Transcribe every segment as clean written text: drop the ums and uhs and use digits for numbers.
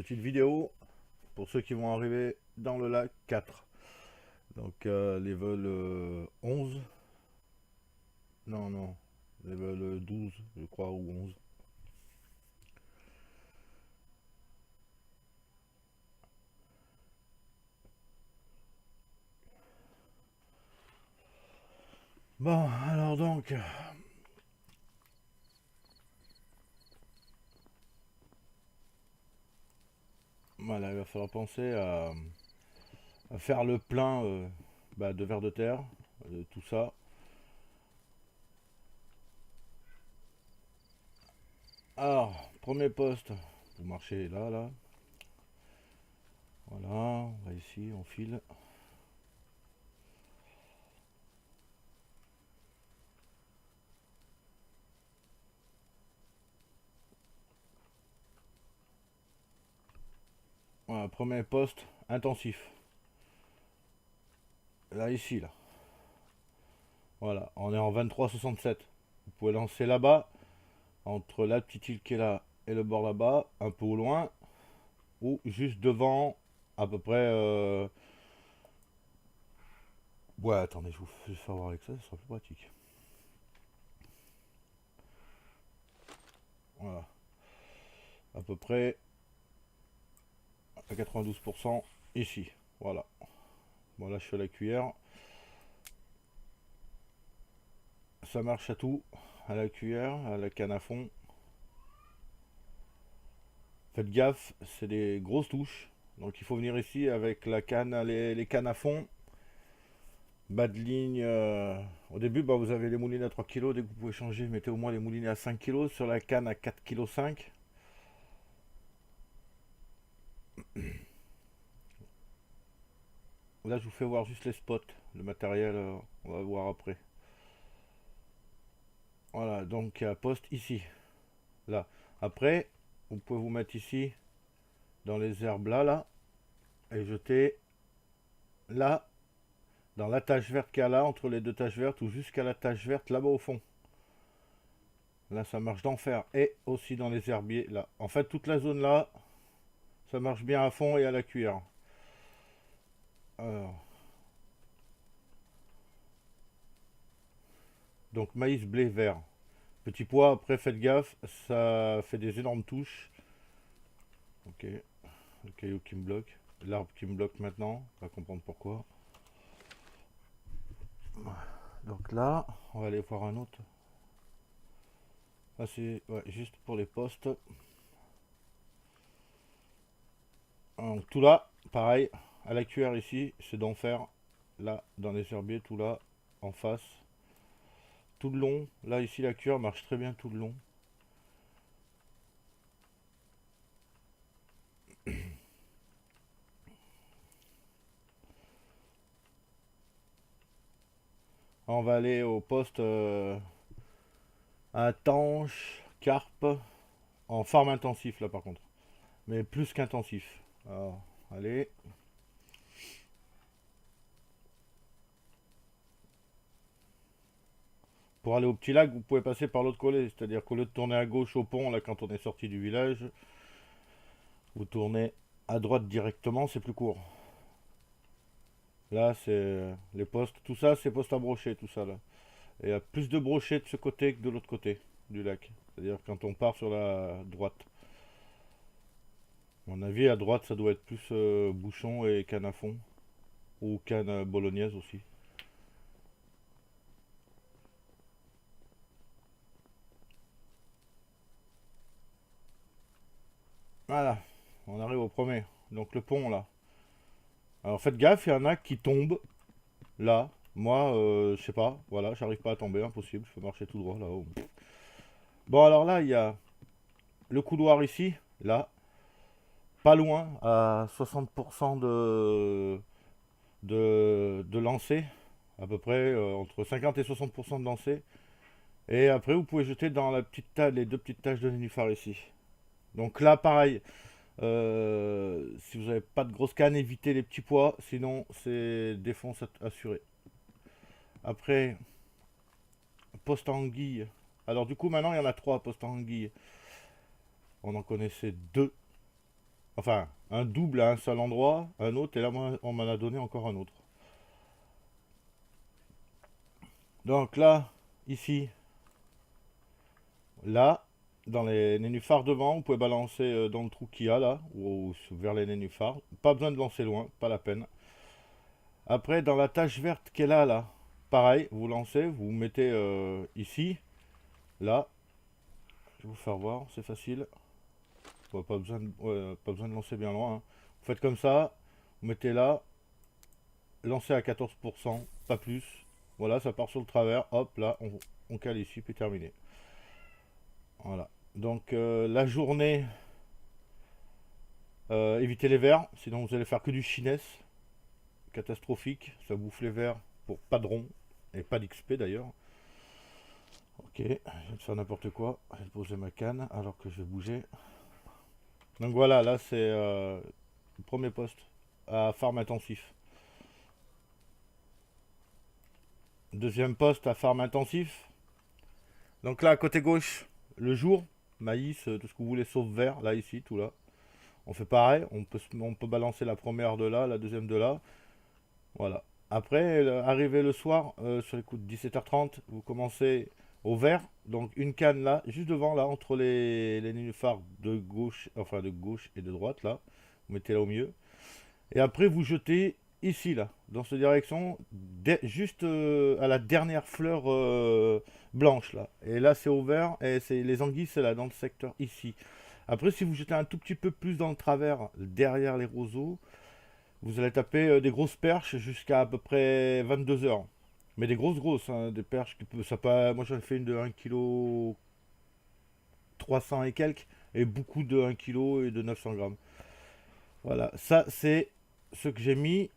petite vidéo pour ceux qui vont arriver dans le lac 4. Donc level 11. Non, non. Level 12, je crois, ou 11. Bon, alors donc... Voilà, il va falloir penser à faire le plein de vers de terre, de tout ça. Alors, premier poste, vous marchez là, là. Voilà, on va ici, on file. Voilà, premier poste intensif. Là, ici, là. Voilà, on est en 23,67. Vous pouvez lancer là-bas, entre la petite île qui est là et le bord là-bas, un peu au loin, ou juste devant, à peu près... Ouais, attendez, je vais faire voir avec ça, ce sera plus pratique. Voilà, à peu près à 92% ici. Voilà. Voilà, je fais la cuillère. Ça marche à tout, à la cuillère, à la canne à fond. Faites gaffe, c'est des grosses touches. Donc il faut venir ici avec la canne, les cannes à fond. Bas de ligne, au début vous avez les moulinets à 3 kg, dès que vous pouvez changer, mettez au moins les moulinets à 5 kg, sur la canne à 4,5 kg. Là je vous fais voir juste les spots, le matériel, on va voir après. Voilà, donc il y a poste ici, là. Après, vous pouvez vous mettre ici, dans les herbes là, et jeter là, dans la tache verte qu'il y a là, entre les deux taches vertes, ou jusqu'à la tache verte là-bas au fond. Là ça marche d'enfer, et aussi dans les herbiers là. En fait toute la zone là, ça marche bien à fond et à la cuillère. Alors, donc maïs, blé, vert. Petit pois, après faites gaffe, ça fait des énormes touches. Ok, le caillou qui me bloque. L'arbre qui me bloque maintenant, on va comprendre pourquoi. Donc là, on va aller voir un autre. Là c'est juste pour les postes. Donc tout là, pareil, à la cuillère ici, c'est d'enfer. Là, dans les herbiers, tout là, en face. Tout le long, là ici la cuillère marche très bien tout le long. On va aller au poste à tanche, carpe, en farm intensif là par contre. Mais plus qu'intensif. Alors, allez. Pour aller au petit lac, vous pouvez passer par l'autre côté. C'est-à-dire qu'au lieu de tourner à gauche au pont, là quand on est sorti du village, vous tournez à droite directement, c'est plus court. Là, c'est les postes. Tout ça, c'est postes à brocher, tout ça là. Et il y a plus de brochets de ce côté que de l'autre côté du lac. C'est-à-dire quand on part sur la droite. À mon avis, à droite, ça doit être plus bouchon et canne à fond. Ou canne bolognaise aussi. Voilà, on arrive au premier. Donc le pont là. Alors faites gaffe, il y en a qui tombent là. Moi, je sais pas, voilà, j'arrive pas à tomber, impossible, je peux marcher tout droit là-haut. Bon, alors là, il y a le couloir ici, là, pas loin, à 60% de lancer, à peu près entre 50 et 60% de lancer. Et après, vous pouvez jeter dans la petite les deux petites taches de nénuphar ici. Donc là, pareil, si vous n'avez pas de grosse canne, évitez les petits pois, sinon c'est défonce assurée. Après, poste à anguille. Alors du coup, maintenant, il y en a trois postes à anguille. On en connaissait deux. Enfin, un double à un seul endroit, un autre, et là, moi, on m'en a donné encore un autre. Donc là, ici, là, dans les nénuphars devant, vous pouvez balancer dans le trou qu'il y a là, ou vers les nénuphars. Pas besoin de lancer loin, pas la peine. Après, dans la tache verte qu'elle a là, pareil, vous lancez, vous mettez ici, là. Je vais vous faire voir, c'est facile. Ouais, pas besoin de lancer bien loin, hein. Vous faites comme ça, vous mettez là, lancez à 14%, pas plus. Voilà, ça part sur le travers, hop, là, on cale ici, puis terminé. Voilà. Donc la journée, évitez les vers, sinon vous allez faire que du chinesse. Catastrophique, ça bouffe les vers pour pas de rond, et pas d'XP d'ailleurs. Ok, je vais faire n'importe quoi, je vais poser ma canne alors que je vais bouger. Donc voilà, là c'est le premier poste à farm intensif. Deuxième poste à farm intensif. Donc là, à côté gauche, le jour, maïs, tout ce que vous voulez sauf vert, là, ici, tout là. On fait pareil, on peut balancer la première de là, la deuxième de là. Voilà. Après, arrivé le soir, sur les coups de 17h30, vous commencez au vert. Donc une canne là, juste devant, là, entre les nénuphars de gauche, enfin de gauche et de droite, là. Vous mettez là au milieu. Et après, vous jetez ici, là, dans cette direction, juste à la dernière fleur blanche, là. Et là, c'est au vert, et c'est les anguilles, c'est là, dans le secteur ici. Après, si vous jetez un tout petit peu plus dans le travers, derrière les roseaux, vous allez taper des grosses perches jusqu'à à peu près 22 heures. Mais des grosses, hein, des perches qui peuvent, ça peut, moi j'en ai fait une de 1 kg 300 et quelques, et beaucoup de 1 kg et de 900 grammes. Voilà, ça c'est ce que j'ai mis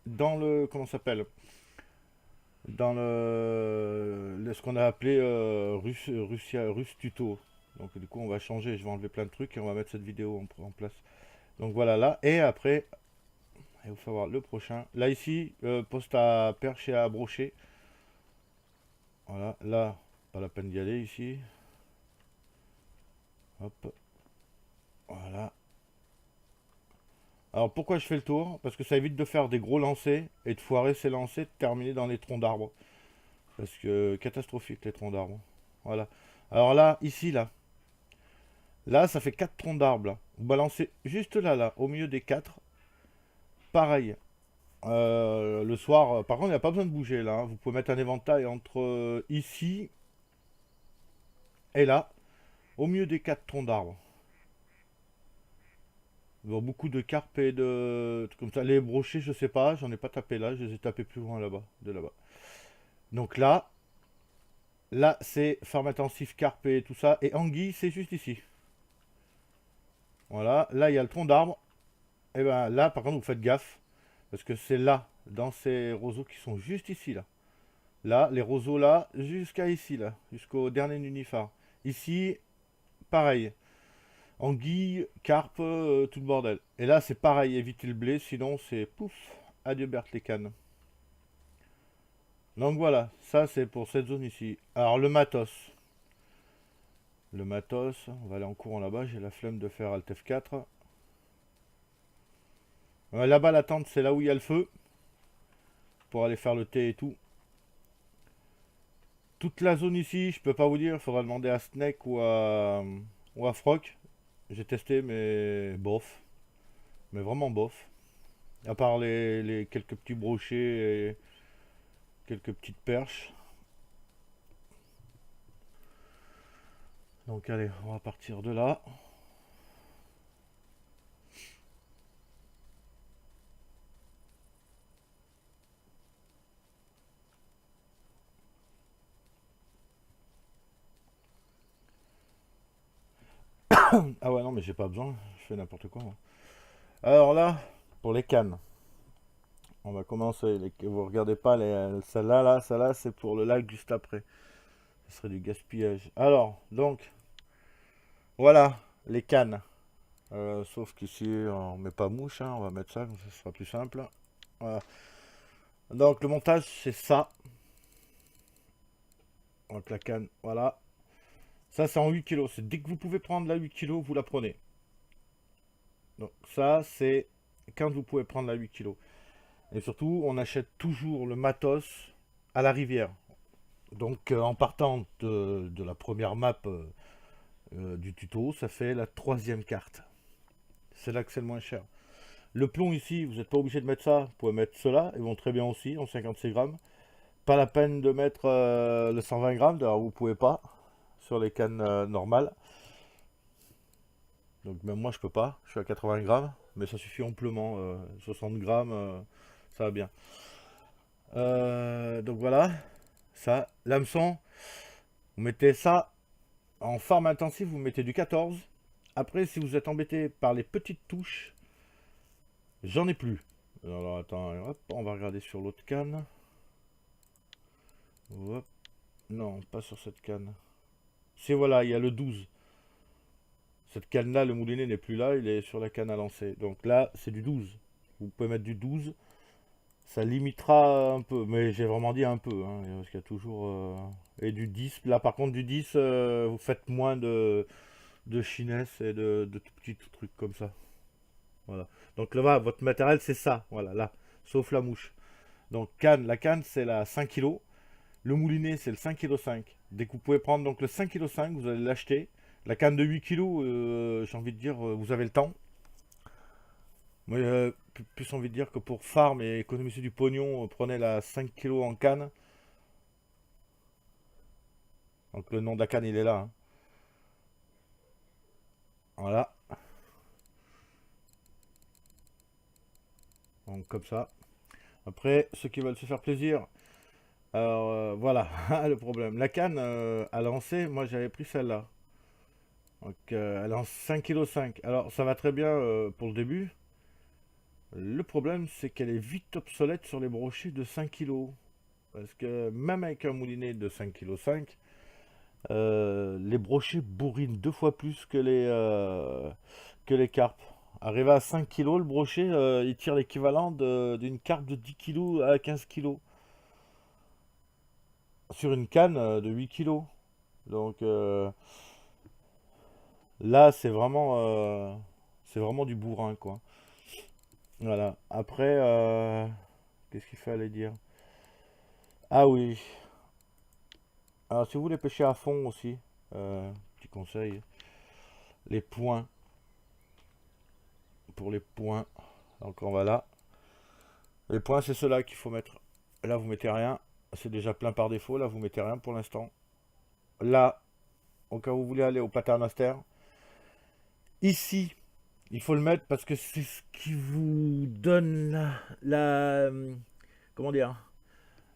dans le, comment ça s'appelle, dans ce qu'on a appelé Russe tuto. Donc du coup on va changer, je vais enlever plein de trucs et on va mettre cette vidéo en place. Donc voilà là, et après, il faut voir le prochain. Là ici, poste à perche et à brocher. Voilà, là, pas la peine d'y aller ici. Hop, voilà. Alors pourquoi je fais le tour? Parce que ça évite de faire des gros lancers et de foirer ces lancers, de terminer dans les troncs d'arbres. Parce que catastrophique les troncs d'arbres. Voilà. Alors là, ici, là. Là, ça fait 4 troncs d'arbres, là. Vous balancez juste là, là, au milieu des 4. Pareil. Le soir, par contre, il n'y a pas besoin de bouger, là, hein. Vous pouvez mettre un éventail entre ici et là, au milieu des 4 troncs d'arbres. Bon, beaucoup de carpes et de trucs comme ça. Les brochets, je sais pas, j'en ai pas tapé là, je les ai tapés plus loin là-bas, de là-bas. Donc là, c'est farm intensif, carpe et tout ça. Et anguille, c'est juste ici. Voilà, là, il y a le tronc d'arbre. Et ben là, par contre, vous faites gaffe. Parce que c'est là, dans ces roseaux qui sont juste ici, là. Là, les roseaux là, jusqu'à ici, là. Jusqu'au dernier nénuphar. Ici, pareil. Anguille, carpe, tout le bordel. Et là, c'est pareil, évitez le blé, sinon c'est pouf, adieu Berthe les cannes. Donc voilà, ça c'est pour cette zone ici. Alors le matos. Le matos, on va aller en courant là-bas, j'ai la flemme de faire Alt F4. Là-bas la tente, c'est là où il y a le feu. Pour aller faire le thé et tout. Toute la zone ici, je peux pas vous dire, il faudra demander à Snake ou à Froc. J'ai testé mais bof. Mais vraiment bof. À part les quelques petits brochets et quelques petites perches. Donc allez, on va partir de là. Ah ouais non mais j'ai pas besoin, je fais n'importe quoi moi. Alors là, pour les cannes, on va commencer. Vous regardez pas celle-là, celle-là c'est pour le lac juste après. Ce serait du gaspillage. Alors, donc, voilà les cannes. Sauf qu'ici on met pas mouche, hein, on va mettre ça, ça sera plus simple. Voilà. Donc le montage c'est ça. Donc la canne, voilà. Ça c'est en 8 kilos. C'est dès que vous pouvez prendre la 8 kilos, vous la prenez. Donc ça, c'est quand vous pouvez prendre la 8 kg. Et surtout, on achète toujours le matos à la rivière. Donc en partant de la première map du tuto, ça fait la troisième carte. C'est là que c'est le moins cher. Le plomb ici, vous n'êtes pas obligé de mettre ça. Vous pouvez mettre cela, ils vont très bien aussi en 56 grammes. Pas la peine de mettre le 120 grammes, d'ailleurs vous pouvez pas sur les cannes normales. Donc même moi je peux pas, je suis à 80 grammes, mais ça suffit amplement. 60 grammes, ça va bien. Donc voilà, ça, l'hameçon, vous mettez ça en forme intensive, vous mettez du 14. Après, si vous êtes embêté par les petites touches, j'en ai plus. Alors attends, hop, on va regarder sur l'autre canne. Hop. Non, pas sur cette canne. C'est voilà, il y a le 12. Cette canne-là, le moulinet n'est plus là, il est sur la canne à lancer. Donc là, c'est du 12. Vous pouvez mettre du 12. Ça limitera un peu, mais j'ai vraiment dit un peu, hein, parce qu'il y a toujours... Et du 10, là par contre du 10, vous faites moins de finesse et de tout petits trucs comme ça. Voilà. Donc là, votre matériel c'est ça, voilà, là, sauf la mouche. Donc canne, la canne c'est la 5 kg. Le moulinet, c'est le 5,5 kg. Dès que vous pouvez prendre donc le 5,5 kg, vous allez l'acheter. La canne de 8 kg, j'ai envie de dire, vous avez le temps. Moi, plus envie de dire que pour farm et économiser du pognon, prenez la 5 kg en canne. Donc le nom de la canne, il est là, hein. Voilà. Donc comme ça. Après, ceux qui veulent se faire plaisir, alors voilà le problème. La canne à lancer, moi j'avais pris celle-là. Donc elle lance 5,5 kg. Alors ça va très bien pour le début. Le problème, c'est qu'elle est vite obsolète sur les brochets de 5 kg. Parce que même avec un moulinet de 5,5 kg, les brochets bourrinent deux fois plus que les carpes. Arrivé à 5 kg, le brochet, il tire l'équivalent d'une carpe de 10 kg à 15 kg. Sur une canne de 8 kg. Donc là, c'est vraiment du bourrin, quoi. Voilà. Après, qu'est-ce qu'il fallait dire? Ah oui. Alors, si vous voulez pêcher à fond aussi, petit conseil, les points. Pour les points, donc on va là. Les points, c'est ceux-là qu'il faut mettre. Là, vous mettez rien. C'est déjà plein par défaut. Là, vous mettez rien pour l'instant. Là, au cas où vous voulez aller au paternoster, ici, il faut le mettre parce que c'est ce qui vous donne comment dire,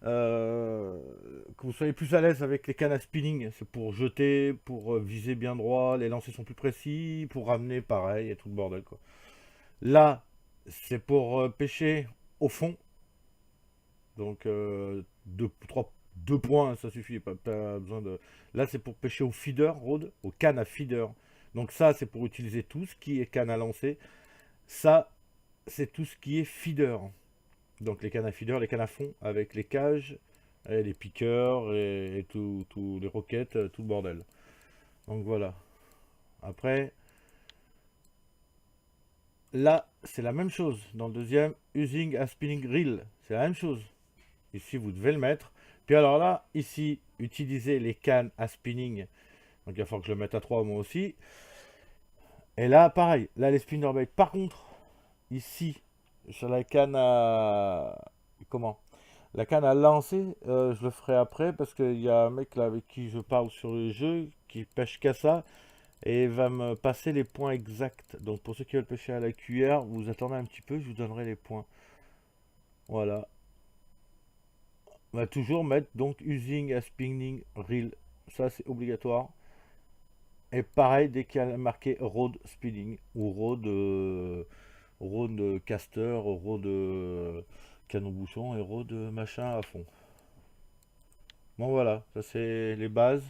que vous soyez plus à l'aise avec les cannes à spinning. C'est pour jeter, pour viser bien droit, les lancers sont plus précis, pour ramener pareil et tout le bordel, quoi. Là, c'est pour pêcher au fond. Donc deux points, ça suffit, pas besoin de. Là, c'est pour pêcher au feeder rod, aux cannes à feeder. Donc ça, c'est pour utiliser tout ce qui est canne à lancer. Ça, c'est tout ce qui est feeder. Donc les cannes à feeder, les cannes à fond, avec les cages, et les piqueurs, et tout, les roquettes, tout le bordel. Donc voilà. Après, là, c'est la même chose. Dans le deuxième, using a spinning reel, c'est la même chose. Ici, vous devez le mettre. Puis alors là, ici, utilisez les cannes à spinning. Donc il va falloir que je le mette à 3 moi aussi. Et là, pareil. Là, les spinnerbait. Par contre, ici, sur la canne à... Comment? La canne à lancer, je le ferai après parce qu'il y a un mec là avec qui je parle sur le jeu qui pêche qu'à ça et il va me passer les points exacts. Donc pour ceux qui veulent pêcher à la cuillère, vous attendez un petit peu, je vous donnerai les points. Voilà. On va toujours mettre donc using a spinning reel. Ça c'est obligatoire. Et pareil dès qu'il y a marqué road spinning ou road caster, road canon bouchon et road machin à fond. Bon voilà, ça c'est les bases.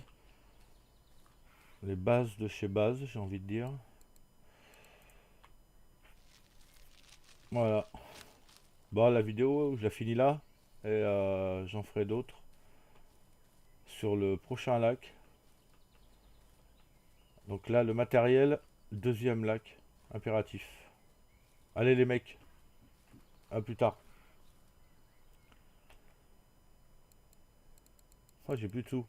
Les bases de chez base, j'ai envie de dire. Voilà. Bon la vidéo je la finis là. Et j'en ferai d'autres sur le prochain lac. Donc là, le matériel, deuxième lac, impératif. Allez les mecs, à plus tard. Oh, j'ai plus de sous.